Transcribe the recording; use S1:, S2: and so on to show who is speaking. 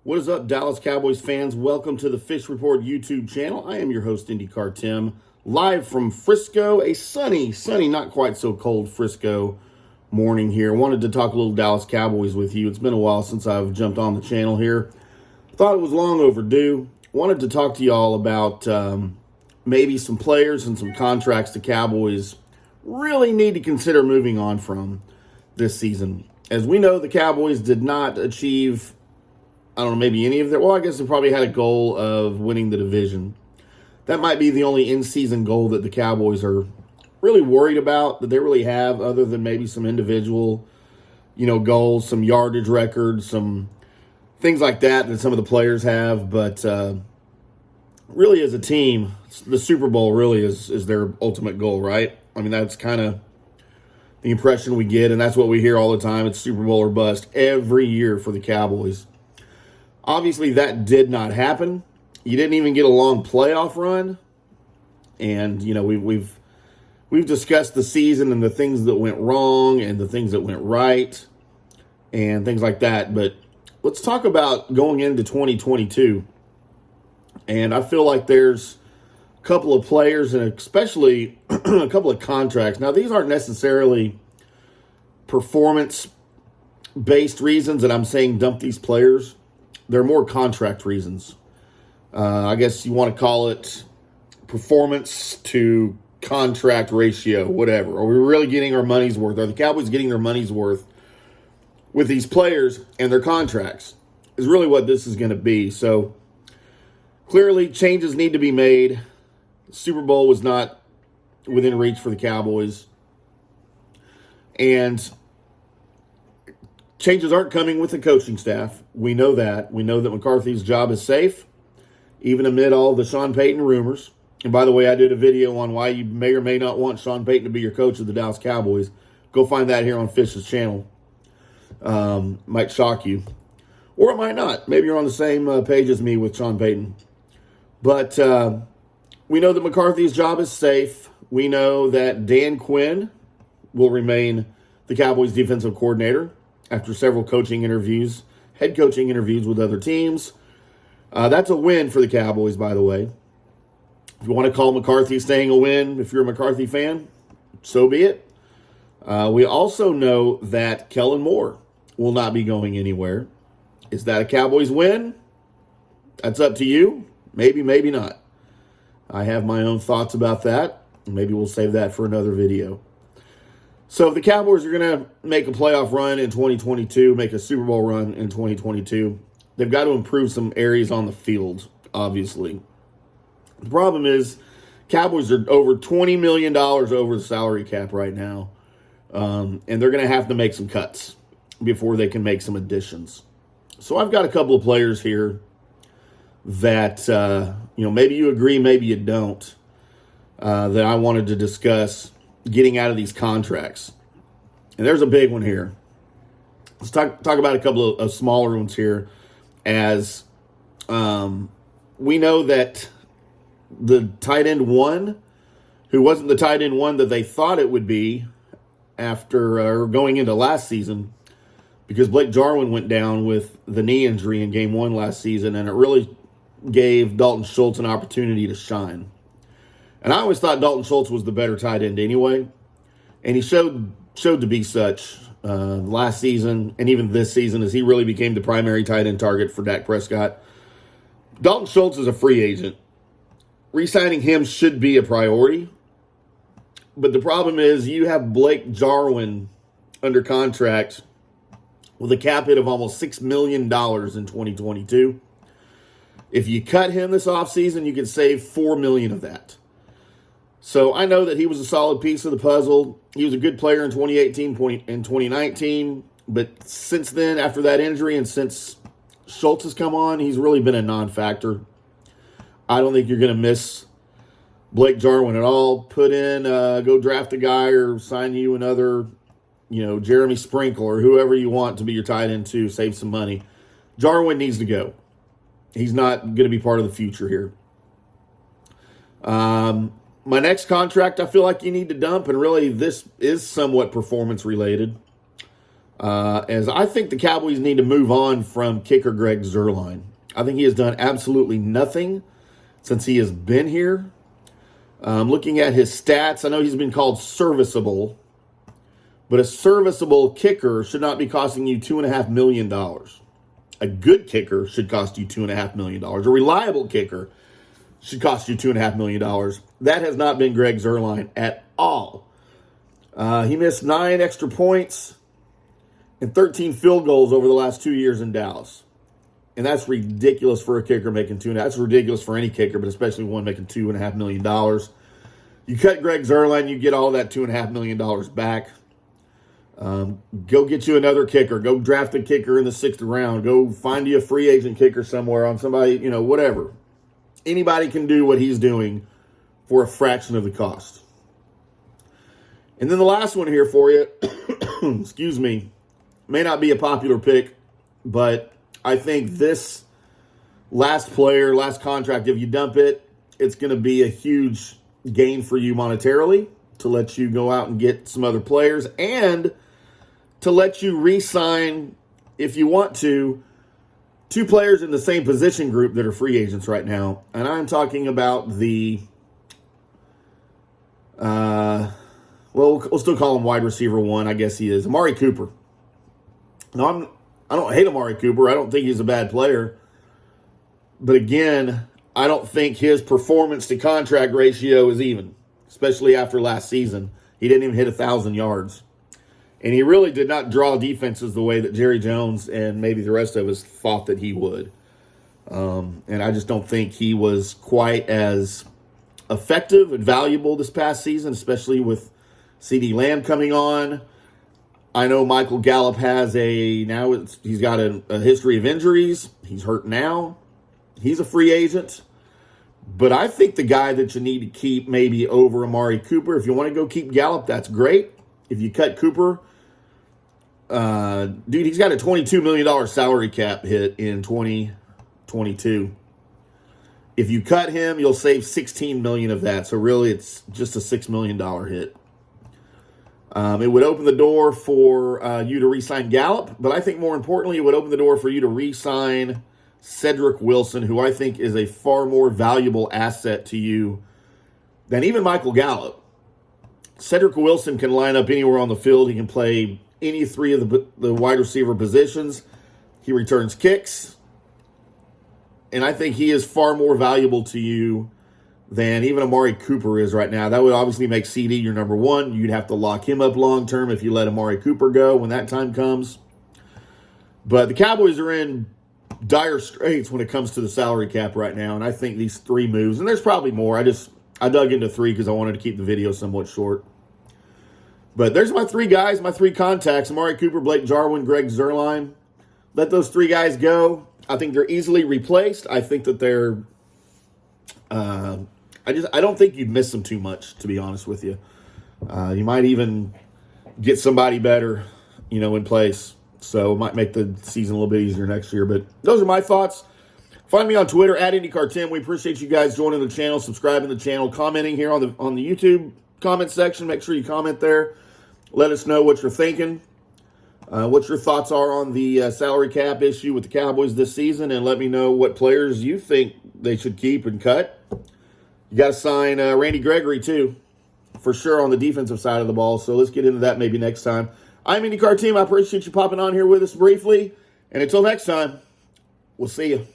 S1: What is up, Dallas Cowboys fans? Welcome to the Fish Report YouTube channel. I am your host, IndyCar Tim, live from Frisco, a sunny, not quite so cold Frisco morning here. Wanted to talk a little Dallas Cowboys with you. It's been a while since I've jumped on the channel here. Thought it was long overdue. Wanted to talk to y'all about maybe some players and some contracts the Cowboys really need to consider moving on from this season. As we know, the Cowboys did not achieve, I don't know, maybe any of their, well, I guess they probably had a goal of winning the division. That might be the only in-season goal that the Cowboys are really worried about, that they really have, other than maybe some individual, goals, some yardage records, some things like that some of the players have. But really, as a team, the Super Bowl really is their ultimate goal, right? I mean, that's kind of the impression we get, and that's what we hear all the time. It's Super Bowl or bust every year for the Cowboys. Obviously, that did not happen. You didn't even get a long playoff run. And, we've discussed the season and the things that went wrong and the things that went right and things like that. But let's talk about going into 2022. And I feel like there's a couple of players and especially a couple of contracts. Now, these aren't necessarily performance-based reasons that I'm saying dump these players. They're more contract reasons. I guess you want to call it performance to contract ratio, whatever. Are we really getting our money's worth? Are the Cowboys getting their money's worth with these players and their contracts? Is really what this is going to be. So clearly changes need to be made. The Super Bowl was not within reach for the Cowboys. And changes aren't coming with the coaching staff. We know that. We know that McCarthy's job is safe, even amid all the Sean Payton rumors. And by the way, I did a video on why you may or may not want Sean Payton to be your coach of the Dallas Cowboys. Go find that here on Fish's channel. Might shock you. Or it might not. Maybe you're on the same page as me with Sean Payton. But we know that McCarthy's job is safe. We know that Dan Quinn will remain the Cowboys defensive coordinator after several coaching interviews, head coaching interviews with other teams. That's a win for the Cowboys, by the way. If you want to call McCarthy staying a win, if you're a McCarthy fan, so be it. We also know that Kellen Moore will not be going anywhere. Is that a Cowboys win? That's up to you. Maybe, maybe not. I have my own thoughts about that. Maybe we'll save that for another video. So if the Cowboys are going to make a playoff run in 2022, make a Super Bowl run in 2022, they've got to improve some areas on the field, obviously. The problem is Cowboys are over $20 million over the salary cap right now, and they're going to have to make some cuts before they can make some additions. So I've got a couple of players here that, maybe you agree, maybe you don't, that I wanted to discuss getting out of these contracts. And there's a big one here. Let's talk about a couple of smaller ones here, as we know that the tight end one, who wasn't the tight end one that they thought it would be after going into last season, because Blake Jarwin went down with the knee injury in game one last season, and it really gave Dalton Schultz an opportunity to shine. And I always thought Dalton Schultz was the better tight end anyway. And he showed to be such last season and even this season, as he really became the primary tight end target for Dak Prescott. Dalton Schultz is a free agent. Re-signing him should be a priority. But the problem is you have Blake Jarwin under contract with a cap hit of almost $6 million in 2022. If you cut him this offseason, you could save $4 million of that. So I know that he was a solid piece of the puzzle. He was a good player in 2018 and 2019. But since then, after that injury and since Schultz has come on, he's really been a non-factor. I don't think you're going to miss Blake Jarwin at all. Put in, go draft a guy or sign you another, Jeremy Sprinkle or whoever you want to be your tight end to save some money. Jarwin needs to go. He's not going to be part of the future here. My next contract I feel like you need to dump, and really this is somewhat performance related. as I think the Cowboys need to move on from kicker Greg Zuerlein. I think he has done absolutely nothing since he has been here. Looking at his stats, I know he's been called serviceable, but a serviceable kicker should not be costing you $2.5 million. A good kicker should cost you $2.5 million. A reliable kicker should cost you $2.5 million. That has not been Greg Zuerlein at all. He missed 9 extra points and 13 field goals over the last 2 years in Dallas. And that's ridiculous for a kicker making $2.5 million. That's ridiculous for any kicker, but especially one making $2.5 million. You cut Greg Zuerlein, you get all that $2.5 million back. Go get you another kicker. Go draft a kicker in the 6th round. Go find you a free agent kicker somewhere on somebody, whatever. Anybody can do what he's doing for a fraction of the cost. And then the last one here for you, excuse me, may not be a popular pick, but I think this last contract, if you dump it, it's going to be a huge gain for you monetarily to let you go out and get some other players and to let you re-sign, if you want to, 2 players in the same position group that are free agents right now. And I'm talking about we'll still call him wide receiver 1. I guess he is. Amari Cooper. Now, I don't hate Amari Cooper. I don't think he's a bad player. But again, I don't think his performance to contract ratio is even, especially after last season. He didn't even hit 1,000 yards. And he really did not draw defenses the way that Jerry Jones and maybe the rest of us thought that he would. And I just don't think he was quite as effective and valuable this past season, especially with CeeDee Lamb coming on. I know Michael Gallup has he's got a history of injuries. He's hurt now. He's a free agent. But I think the guy that you need to keep maybe over Amari Cooper, if you want to go keep Gallup, that's great. If you cut Cooper, dude, he's got a $22 million salary cap hit in 2022. If you cut him, you'll save $16 million of that. So really, it's just a $6 million hit. It would open the door for you to re-sign Gallup, but I think more importantly, it would open the door for you to re-sign Cedric Wilson, who I think is a far more valuable asset to you than even Michael Gallup. Cedric Wilson can line up anywhere on the field. He can play any 3 of the wide receiver positions. He returns kicks. And I think he is far more valuable to you than even Amari Cooper is right now. That would obviously make CD your number 1. You'd have to lock him up long term if you let Amari Cooper go when that time comes. But the Cowboys are in dire straits when it comes to the salary cap right now, and I think these 3 moves, and there's probably more. I dug into 3 because I wanted to keep the video somewhat short. But there's my 3 guys, my 3 contacts: Amari Cooper, Blake Jarwin, Greg Zuerlein. Let those 3 guys go. I think they're easily replaced. I think that they're I don't think you'd miss them too much, to be honest with you. You might even get somebody better, in place. So it might make the season a little bit easier next year. But those are my thoughts. Find me on Twitter at IndyCar10. We appreciate you guys joining the channel, subscribing to the channel, commenting here on the YouTube comment section. Make sure you comment there. Let us know what you're thinking, what your thoughts are on the salary cap issue with the Cowboys this season, and let me know what players you think they should keep and cut. You got to sign Randy Gregory, too, for sure, on the defensive side of the ball. So let's get into that maybe next time. I'm IndyCar Team. I appreciate you popping on here with us briefly. And until next time, we'll see you.